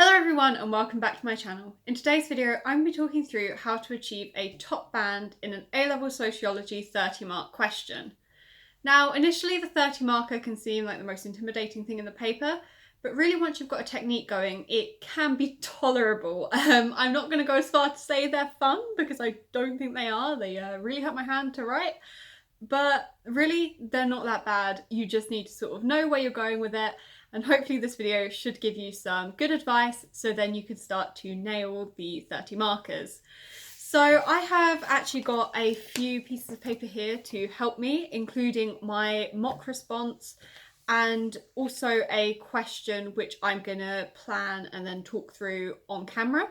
Hello everyone and welcome back to my channel. In today's video I'm going to be talking through how to achieve a top band in an A-Level Sociology 30 mark question. Now initially the 30 marker can seem like the most intimidating thing in the paper, but really once you've got a technique going it can be tolerable. I'm not going to go as far to say they're fun because I don't think they are. They really hurt my hand to write, but really they're not that bad. You just need to sort of know where you're going with it. And hopefully this video should give you some good advice so then you can start to nail the 30 markers. So I have actually got a few pieces of paper here to help me, including my mock response and also a question which I'm going to plan and then talk through on camera.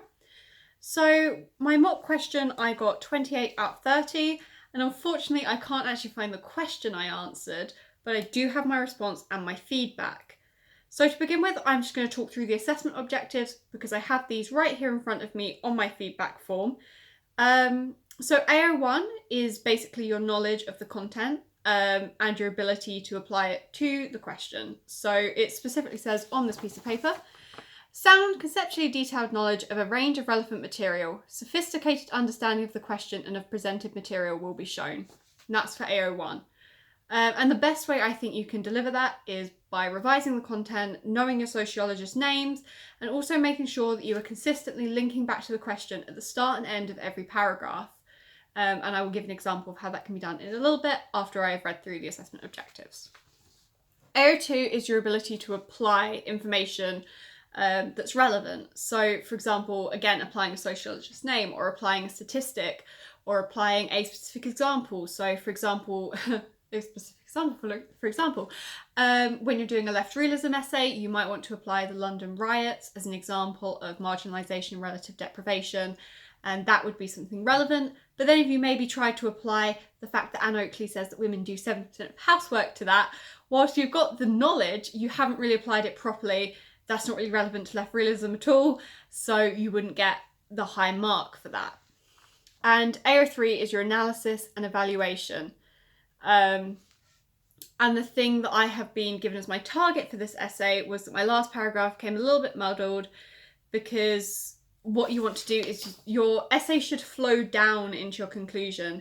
So my mock question, I got 28 out of 30, and unfortunately I can't actually find the question I answered, but I do have my response and my feedback. So to begin with, I'm just going to talk through the assessment objectives because I have these right here in front of me on my feedback form. So A01 is basically your knowledge of the content and your ability to apply it to the question. So it specifically says on this piece of paper, sound, conceptually detailed knowledge of a range of relevant material, sophisticated understanding of the question and of presented material will be shown. And that's for A01. And the best way I think you can deliver that is by revising the content, knowing your sociologists' names, and also making sure that you are consistently linking back to the question at the start and end of every paragraph. And I will give an example of how that can be done in a little bit after I have read through the assessment objectives. A02 is your ability to apply information that's relevant. So, for example, again, applying a sociologist's name or applying a statistic or applying a specific example. So, for example, a specific example, when you're doing a left realism essay, you might want to apply the London riots as an example of marginalisation and relative deprivation, and that would be something relevant. But then if you maybe try to apply the fact that Anne Oakley says that women do 7% of housework to that, whilst you've got the knowledge, you haven't really applied it properly. That's not really relevant to left realism at all, so you wouldn't get the high mark for that. And A03 is your analysis and evaluation. And the thing that I have been given as my target for this essay was that my last paragraph came a little bit muddled, because what you want to do is your essay should flow down into your conclusion.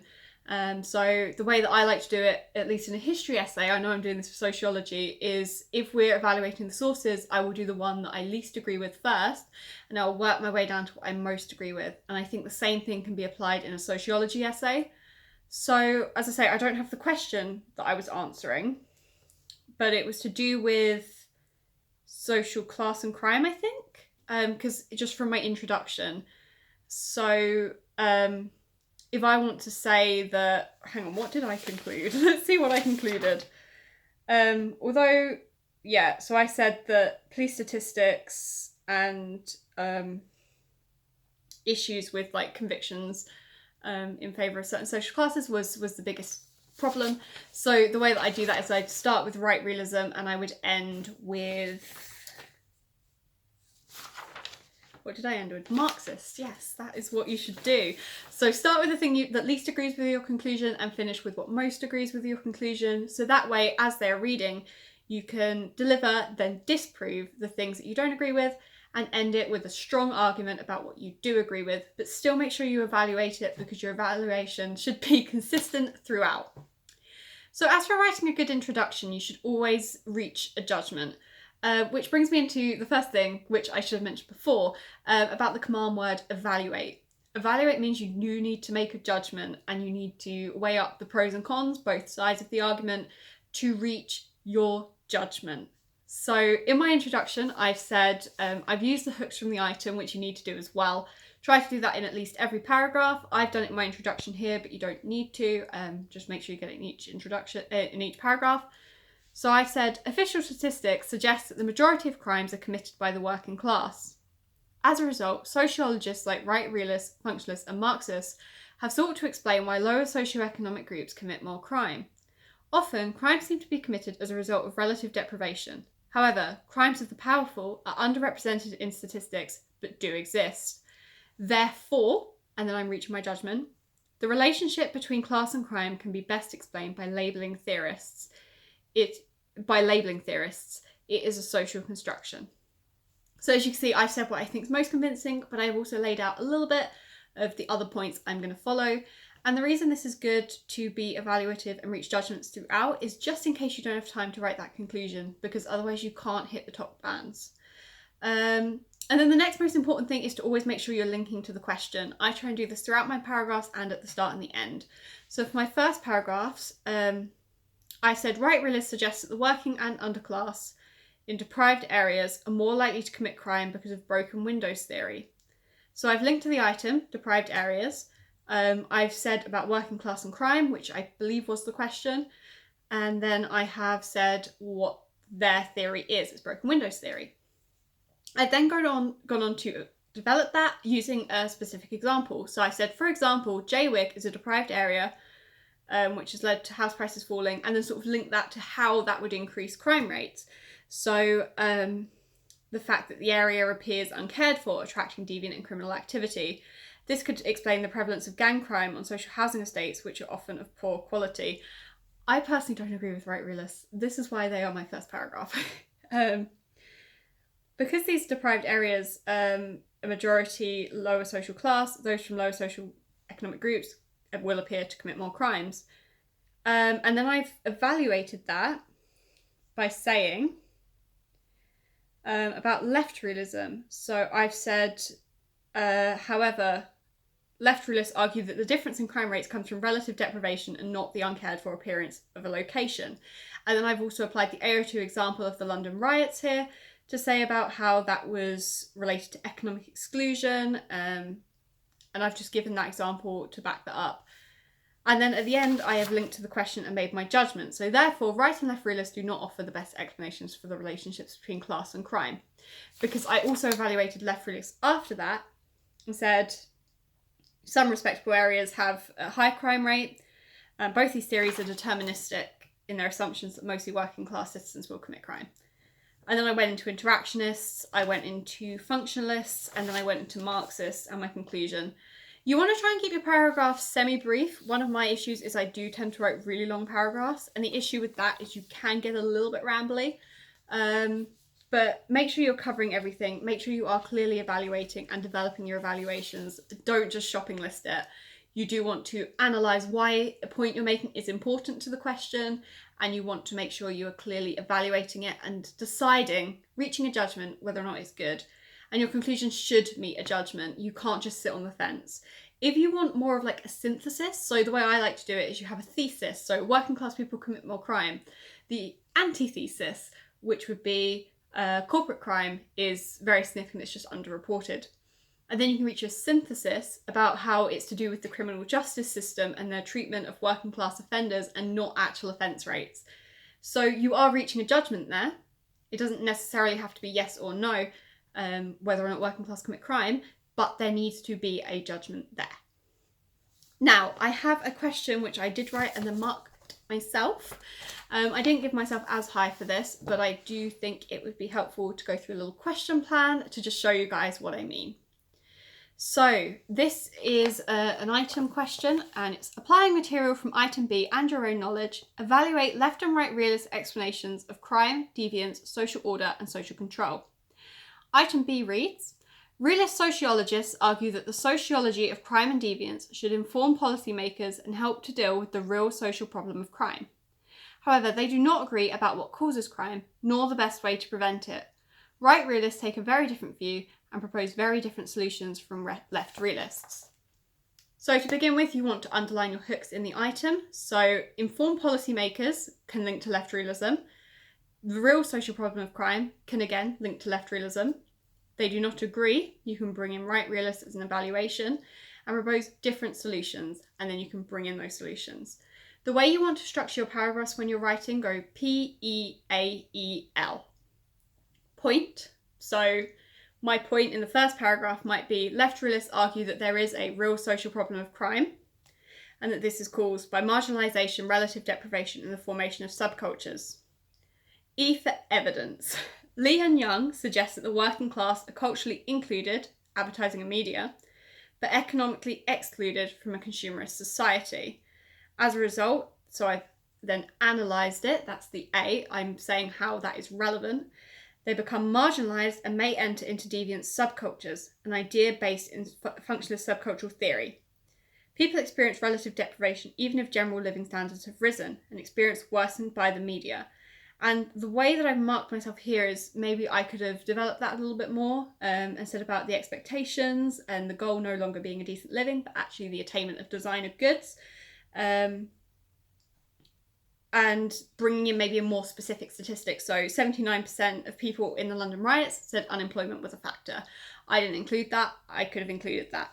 So the way that I like to do it, at least in a history essay, I know I'm doing this for sociology, is if we're evaluating the sources, I will do the one that I least agree with first, and I'll work my way down to what I most agree with. And I think the same thing can be applied in a sociology essay. So, as I say, I don't have the question that I was answering, but it was to do with social class and crime, I think, because just from my introduction. So, if I want to say that, hang on, what did I conclude? Let's see what I concluded. So I said that police statistics and issues with like convictions in favour of certain social classes was the biggest problem. So the way that I do that is I'd start with right realism and I would end with, what did I end with? Marxist. Yes, that is what you should do. So start with the thing that least agrees with your conclusion and finish with what most agrees with your conclusion. So that way, as they're reading, you can deliver, then disprove the things that you don't agree with, and end it with a strong argument about what you do agree with, but still make sure you evaluate it because your evaluation should be consistent throughout. So as for writing a good introduction, you should always reach a judgment, which brings me into the first thing, which I should have mentioned before, about the command word evaluate. Evaluate means you do need to make a judgment and you need to weigh up the pros and cons, both sides of the argument, to reach your judgment. So in my introduction, I've said I've used the hooks from the item, which you need to do as well. Try to do that in at least every paragraph. I've done it in my introduction here, but you don't need to. Just make sure you get it in each introduction, in each paragraph. So I said, official statistics suggest that the majority of crimes are committed by the working class. As a result, sociologists like right realists, functionalists and Marxists have sought to explain why lower socioeconomic groups commit more crime. Often, crimes seem to be committed as a result of relative deprivation. However, crimes of the powerful are underrepresented in statistics, but do exist. Therefore, and then I'm reaching my judgment, the relationship between class and crime can be best explained by labelling theorists. It is a social construction. So as you can see, I've said what I think is most convincing, but I've also laid out a little bit of the other points I'm going to follow. And the reason this is good to be evaluative and reach judgments throughout is just in case you don't have time to write that conclusion, because otherwise you can't hit the top bands. And then the next most important thing is to always make sure you're linking to the question. I try and do this throughout my paragraphs and at the start and the end. So for my first paragraphs, I said right realists suggest that the working and underclass in deprived areas are more likely to commit crime because of broken windows theory. So I've linked to the item, deprived areas. I've said about working class and crime, which I believe was the question. And then I have said what their theory is. It's broken windows theory. I've then gone on to develop that using a specific example. So I said, for example, Jaywick is a deprived area, which has led to house prices falling, and then sort of link that to how that would increase crime rates. So the fact that the area appears uncared for, attracting deviant and criminal activity. This could explain the prevalence of gang crime on social housing estates, which are often of poor quality. I personally don't agree with right realists. This is why they are my first paragraph. Because these deprived areas, a majority lower social class, those from lower social economic groups will appear to commit more crimes. And then I've evaluated that by saying about left realism. So I've said, however, left realists argue that the difference in crime rates comes from relative deprivation and not the uncared for appearance of a location. And then I've also applied the A02 example of the London riots here to say about how that was related to economic exclusion. And I've just given that example to back that up. And then at the end, I have linked to the question and made my judgment. So therefore, right and left realists do not offer the best explanations for the relationships between class and crime. Because I also evaluated left realists after that and said some respectable areas have a high crime rate. Both these theories are deterministic in their assumptions that mostly working class citizens will commit crime. And then I went into interactionists, I went into functionalists, and then I went into Marxists, and my conclusion. You want to try and keep your paragraphs semi-brief. One of my issues is I do tend to write really long paragraphs, and the issue with that is you can get a little bit rambly. But make sure you're covering everything. Make sure you are clearly evaluating and developing your evaluations. Don't just shopping list it. You do want to analyse why a point you're making is important to the question, and you want to make sure you are clearly evaluating it and deciding, reaching a judgment whether or not it's good. And your conclusion should meet a judgment. You can't just sit on the fence. If you want more of like a synthesis, so the way I like to do it is you have a thesis, so working class people commit more crime. The antithesis, which would be corporate crime, is very significant, it's just underreported. And then you can reach a synthesis about how it's to do with the criminal justice system and their treatment of working class offenders and not actual offence rates. So you are reaching a judgment there. It doesn't necessarily have to be yes or no, whether or not working class commit crime, but there needs to be a judgment there. Now, I have a question which I did write and then marked myself. I didn't give myself as high for this, but I do think it would be helpful to go through a little question plan to just show you guys what I mean. So this is an item question, and it's applying material from item B and your own knowledge. Evaluate left and right realist explanations of crime, deviance, social order, and social control. Item B reads, realist sociologists argue that the sociology of crime and deviance should inform policymakers and help to deal with the real social problem of crime. However, they do not agree about what causes crime, nor the best way to prevent it. Right realists take a very different view and propose very different solutions from left realists. So to begin with, you want to underline your hooks in the item. So inform policymakers can link to left realism. The real social problem of crime can again link to left realism. They do not agree. You can bring in right realists as an evaluation and propose different solutions, and then you can bring in those solutions. The way you want to structure your paragraphs when you're writing, go P-E-A-E-L. Point. So my point in the first paragraph might be left realists argue that there is a real social problem of crime and that this is caused by marginalisation, relative deprivation and the formation of subcultures. E for evidence. Lee and Young suggests that the working class are culturally included, advertising and media, but economically excluded from a consumerist society. As a result, so I've then analysed it, that's the A, I'm saying how that is relevant. They become marginalised and may enter into deviant subcultures, an idea based in functionalist subcultural theory. People experience relative deprivation even if general living standards have risen, and experience worsened by the media. And the way that I've marked myself here is maybe I could have developed that a little bit more and said about the expectations and the goal no longer being a decent living, but actually the attainment of designer goods. And bringing in maybe a more specific statistic. So 79% of people in the London riots said unemployment was a factor. I didn't include that. I could have included that.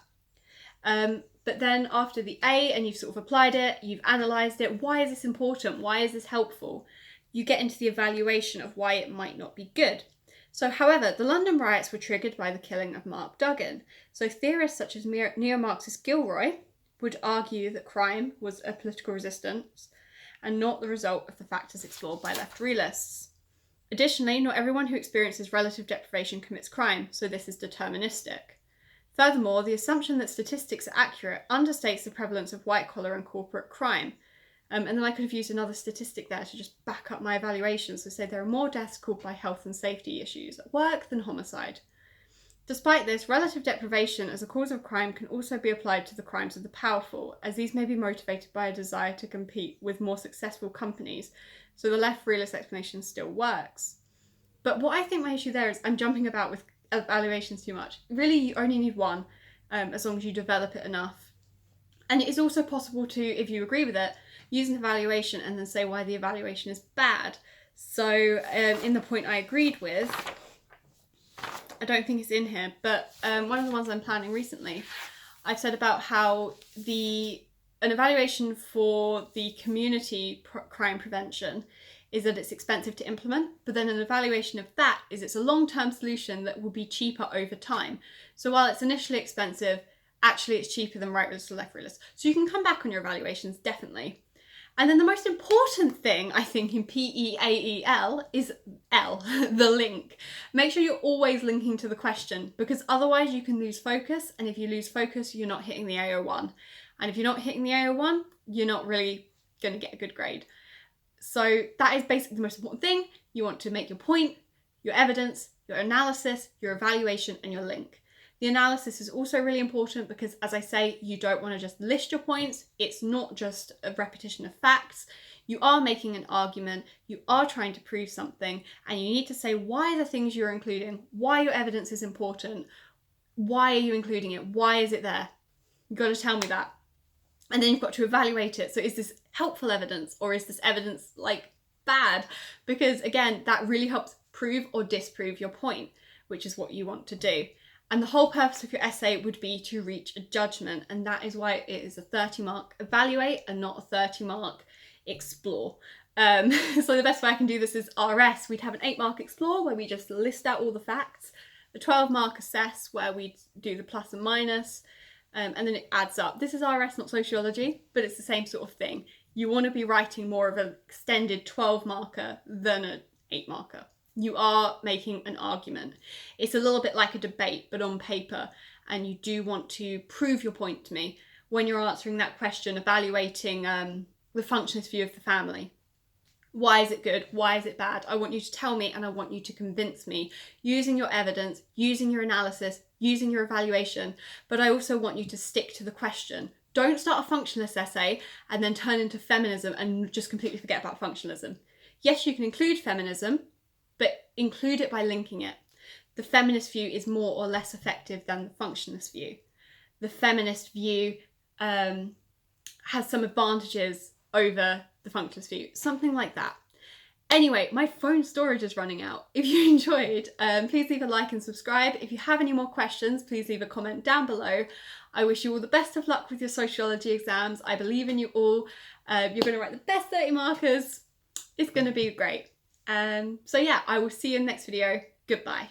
But then after the A, and you've sort of applied it, you've analysed it, why is this important? Why is this helpful? You get into the evaluation of why it might not be good. So, however, the London riots were triggered by the killing of Mark Duggan. So theorists such as neo-Marxist Gilroy would argue that crime was a political resistance and not the result of the factors explored by left realists. Additionally, not everyone who experiences relative deprivation commits crime, so this is deterministic. Furthermore, the assumption that statistics are accurate understates the prevalence of white-collar and corporate crime. And then I could have used another statistic there to just back up my evaluations, so say there are more deaths caused by health and safety issues at work than homicide. Despite this, relative deprivation as a cause of crime can also be applied to the crimes of the powerful, as these may be motivated by a desire to compete with more successful companies, so the left realist explanation still works. But what I think my issue there is I'm jumping about with evaluations too much. Really, you only need one, as long as you develop it enough. And it is also possible to, if you agree with it, use an evaluation and then say why the evaluation is bad. So in the point I agreed with, I don't think it's in here, but one of the ones I'm planning recently, I've said about how an evaluation for the community crime prevention is that it's expensive to implement, but then an evaluation of that is it's a long-term solution that will be cheaper over time. So while it's initially expensive, actually it's cheaper than right realists or left realists. So you can come back on your evaluations, definitely. And then the most important thing, I think, in PEAEL is L, the link. Make sure you're always linking to the question, because otherwise you can lose focus. And if you lose focus, you're not hitting the A01. And if you're not hitting the A01, you're not really going to get a good grade. So that is basically the most important thing. You want to make your point, your evidence, your analysis, your evaluation, and your link. The analysis is also really important because, as I say, you don't want to just list your points. It's not just a repetition of facts. You are making an argument, you are trying to prove something, and you need to say why the things you're including, why your evidence is important, why are you including it, why is it there? You've got to tell me that. And then you've got to evaluate it. So is this helpful evidence, or is this evidence bad? Because again, that really helps prove or disprove your point, which is what you want to do. And the whole purpose of your essay would be to reach a judgment, and that is why it is a 30-mark evaluate and not a 30-mark explore. So the best way I can do this is RS. We'd have an 8-mark explore where we just list out all the facts, a 12-mark assess where we do the plus and minus, and then it adds up. This is RS, not sociology, but it's the same sort of thing. You want to be writing more of an extended 12-marker than an 8-marker. You are making an argument. It's a little bit like a debate, but on paper, and you do want to prove your point to me when you're answering that question, evaluating the functionalist view of the family. Why is it good? Why is it bad? I want you to tell me, and I want you to convince me using your evidence, using your analysis, using your evaluation, but I also want you to stick to the question. Don't start a functionalist essay and then turn into feminism and just completely forget about functionalism. Yes, you can include feminism, but include it by linking it. The feminist view is more or less effective than the functionalist view. The feminist view has some advantages over the functionalist view, something like that. Anyway, my phone storage is running out. If you enjoyed, please leave a like and subscribe. If you have any more questions, please leave a comment down below. I wish you all the best of luck with your sociology exams. I believe in you all. You're going to write the best 30 markers. It's going to be great. So yeah, I will see you in the next video. Goodbye.